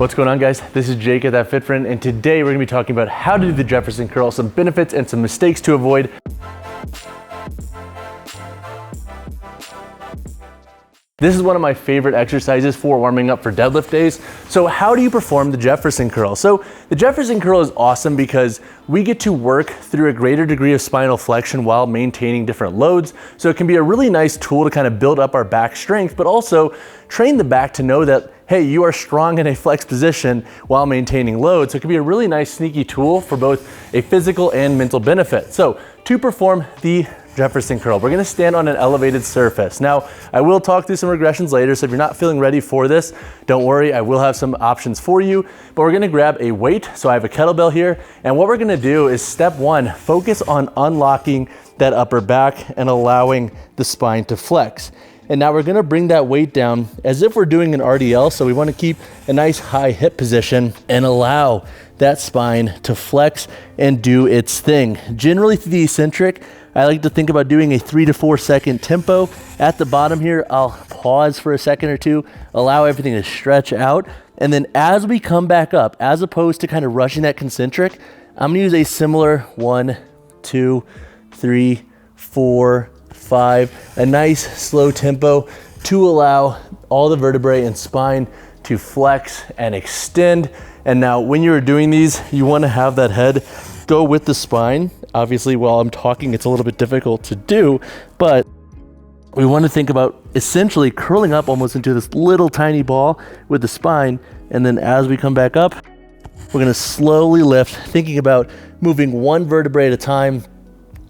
What's going on, guys? This is Jake at That Fit Friend, and today we're gonna be talking about how to do the Jefferson curl, some benefits and some mistakes to avoid. This is one of my favorite exercises for warming up for deadlift days. So how do you perform the Jefferson curl? So the Jefferson curl is awesome because we get to work through a greater degree of spinal flexion while maintaining different loads. So it can be a really nice tool to kind of build up our back strength, but also train the back to know that, hey, you are strong in a flex position while maintaining load. So it can be a really nice sneaky tool for both a physical and mental benefit. So to perform the Jefferson curl, we're gonna stand on an elevated surface. Now, I will talk through some regressions later, so if you're not feeling ready for this, don't worry, I will have some options for you, but we're gonna grab a weight. So I have a kettlebell here, and what we're gonna do is step one, focus on unlocking that upper back and allowing the spine to flex. And now we're gonna bring that weight down as if we're doing an RDL, so we wanna keep a nice high hip position and allow that spine to flex and do its thing. Generally through the eccentric, I like to think about doing a 3 to 4 second tempo. At the bottom here, I'll pause for a second or two, allow everything to stretch out. And then as we come back up, as opposed to kind of rushing that concentric, I'm gonna use a similar 1, 2, 3, 4, 5, a nice slow tempo to allow all the vertebrae and spine to flex and extend. And now when you're doing these, you wanna have that head go with the spine. Obviously, while I'm talking, it's a little bit difficult to do, but we want to think about essentially curling up almost into this little tiny ball with the spine. And then as we come back up, we're going to slowly lift, thinking about moving one vertebrae at a time,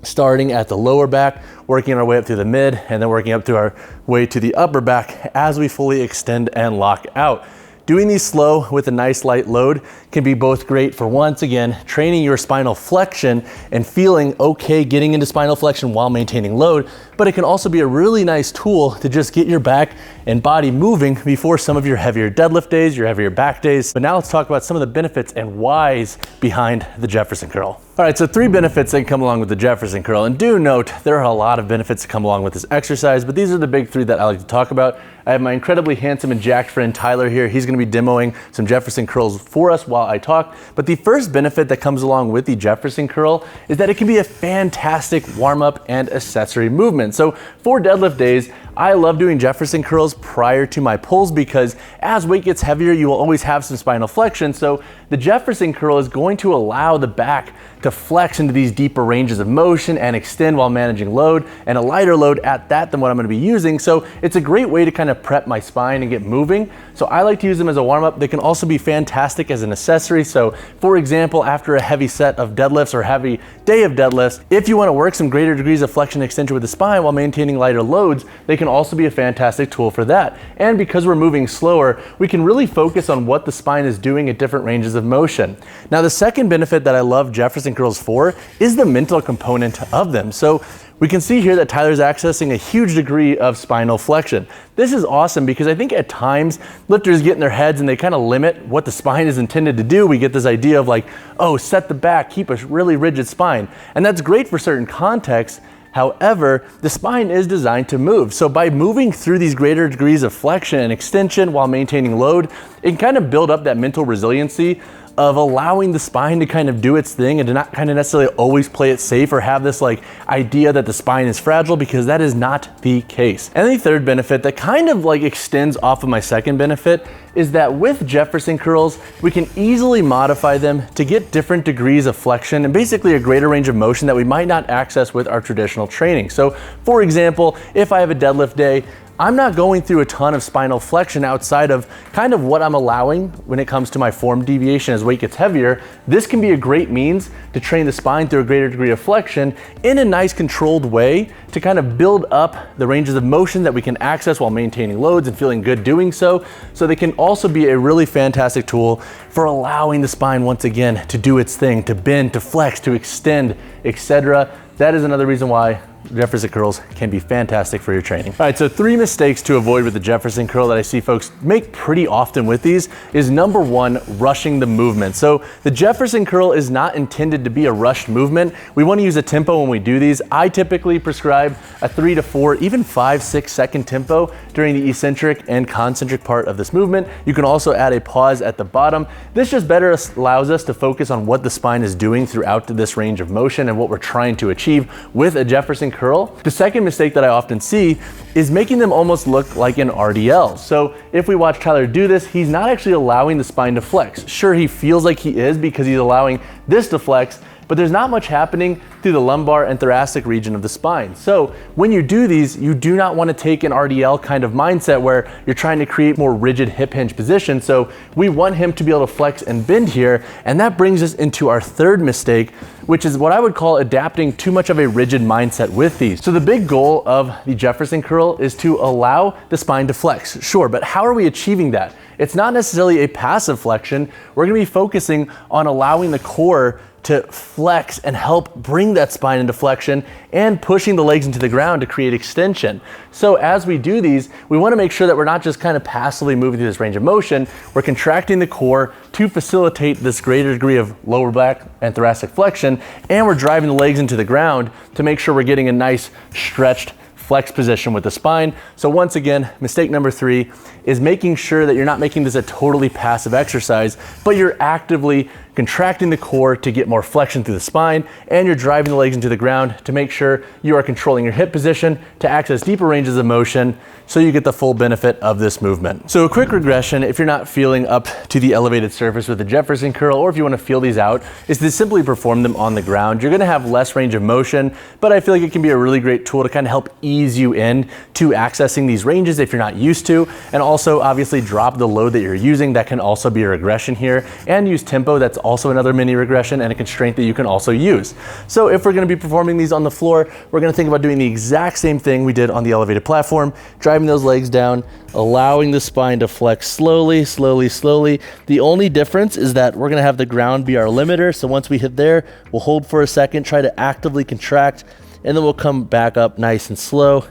starting at the lower back, working our way up through the mid, and then working up to our way to the upper back as we fully extend and lock out. Doing these slow with a nice light load can be both great for, once again, training your spinal flexion and feeling okay getting into spinal flexion while maintaining load, but it can also be a really nice tool to just get your back and body moving before some of your heavier deadlift days, your heavier back days. But now let's talk about some of the benefits and whys behind the Jefferson curl. All right, so 3 benefits that come along with the Jefferson curl, and do note there are a lot of benefits that come along with this exercise, but these are the big 3 that I like to talk about. I have my incredibly handsome and jacked friend Tyler here. He's gonna be demoing some Jefferson curls for us while I talk. But the first benefit that comes along with the Jefferson curl is that it can be a fantastic warm-up and accessory movement. So for deadlift days, I love doing Jefferson curls prior to my pulls because as weight gets heavier, you will always have some spinal flexion. So the Jefferson curl is going to allow the back to flex into these deeper ranges of motion and extend while managing load, and a lighter load at that than what I'm gonna be using. So it's a great way to kind of prep my spine and get moving. So I like to use them as a warm-up. They can also be fantastic as an accessory. So for example, after a heavy set of deadlifts or heavy day of deadlifts, if you wanna work some greater degrees of flexion and extension with the spine while maintaining lighter loads, they can also be a fantastic tool for that. And because we're moving slower, we can really focus on what the spine is doing at different ranges of motion. Now, the second benefit that I love Jefferson curls for is the mental component of them. So we can see here that Tyler's accessing a huge degree of spinal flexion. This is awesome because I think at times lifters get in their heads and they kind of limit what the spine is intended to do. We get this idea of like, oh, set the back, keep a really rigid spine. And that's great for certain contexts. However, the spine is designed to move. So by moving through these greater degrees of flexion and extension while maintaining load, it can kind of build up that mental resiliency of allowing the spine to kind of do its thing and to not kind of necessarily always play it safe or have this like idea that the spine is fragile, because that is not the case. And the third benefit that kind of like extends off of my second benefit is that with Jefferson curls, we can easily modify them to get different degrees of flexion and basically a greater range of motion that we might not access with our traditional training. So for example, if I have a deadlift day, I'm not going through a ton of spinal flexion outside of kind of what I'm allowing when it comes to my form deviation as weight gets heavier. This can be a great means to train the spine through a greater degree of flexion in a nice controlled way to kind of build up the ranges of motion that we can access while maintaining loads and feeling good doing so. So they can also be a really fantastic tool for allowing the spine once again to do its thing, to bend, to flex, to extend, etc. That is another reason why Jefferson curls can be fantastic for your training. All right, so 3 mistakes to avoid with the Jefferson curl that I see folks make pretty often with these is number 1, rushing the movement. So the Jefferson curl is not intended to be a rushed movement. We want to use a tempo when we do these. I typically prescribe a 3 to 4, even 5-6 second tempo during the eccentric and concentric part of this movement. You can also add a pause at the bottom. This just better allows us to focus on what the spine is doing throughout this range of motion and what we're trying to achieve with a Jefferson curl. The second mistake that I often see is making them almost look like an RDL. So if we watch Tyler do this, he's not actually allowing the spine to flex. Sure, he feels like he is because he's allowing this to flex, but there's not much happening through the lumbar and thoracic region of the spine. So when you do these, you do not want to take an RDL kind of mindset where you're trying to create more rigid hip hinge position. So we want him to be able to flex and bend here. And that brings us into our third mistake, which is what I would call adapting too much of a rigid mindset with these. So the big goal of the Jefferson curl is to allow the spine to flex. Sure, but how are we achieving that? It's not necessarily a passive flexion. We're going to be focusing on allowing the core to flex and help bring that spine into flexion and pushing the legs into the ground to create extension. So as we do these, we want to make sure that we're not just kind of passively moving through this range of motion. We're contracting the core to facilitate this greater degree of lower back and thoracic flexion, and we're driving the legs into the ground to make sure we're getting a nice stretched flex position with the spine. So once again, mistake number 3 is making sure that you're not making this a totally passive exercise, but you're actively contracting the core to get more flexion through the spine, and you're driving the legs into the ground to make sure you are controlling your hip position to access deeper ranges of motion so you get the full benefit of this movement. So a quick regression, if you're not feeling up to the elevated surface with the Jefferson curl, or if you want to feel these out, is to simply perform them on the ground. You're going to have less range of motion, but I feel like it can be a really great tool to kind of help ease you in to accessing these ranges if you're not used to, and also obviously drop the load that you're using. That can also be a regression here, and use tempo. That's also another mini regression and a constraint that you can also use. So if we're going to be performing these on the floor, we're going to think about doing the exact same thing we did on the elevated platform, driving those legs down, allowing the spine to flex slowly, slowly, slowly. The only difference is that we're going to have the ground be our limiter. So once we hit there, we'll hold for a second, try to actively contract, and then we'll come back up nice and slow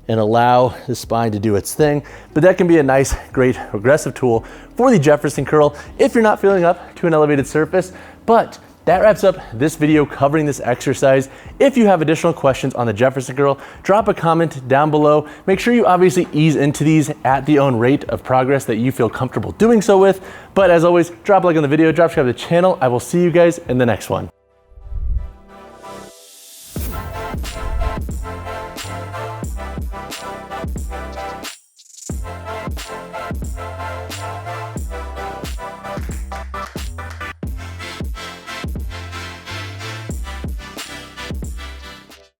and allow the spine to do its thing. But that can be a nice, great regressive tool for the Jefferson curl if you're not feeling up to an elevated surface. But that wraps up this video covering this exercise. If you have additional questions on the Jefferson curl, drop a comment down below. Make sure you obviously ease into these at the own rate of progress that you feel comfortable doing so with. But as always, drop a like on the video, drop subscribe to the channel. I will see you guys in the next one.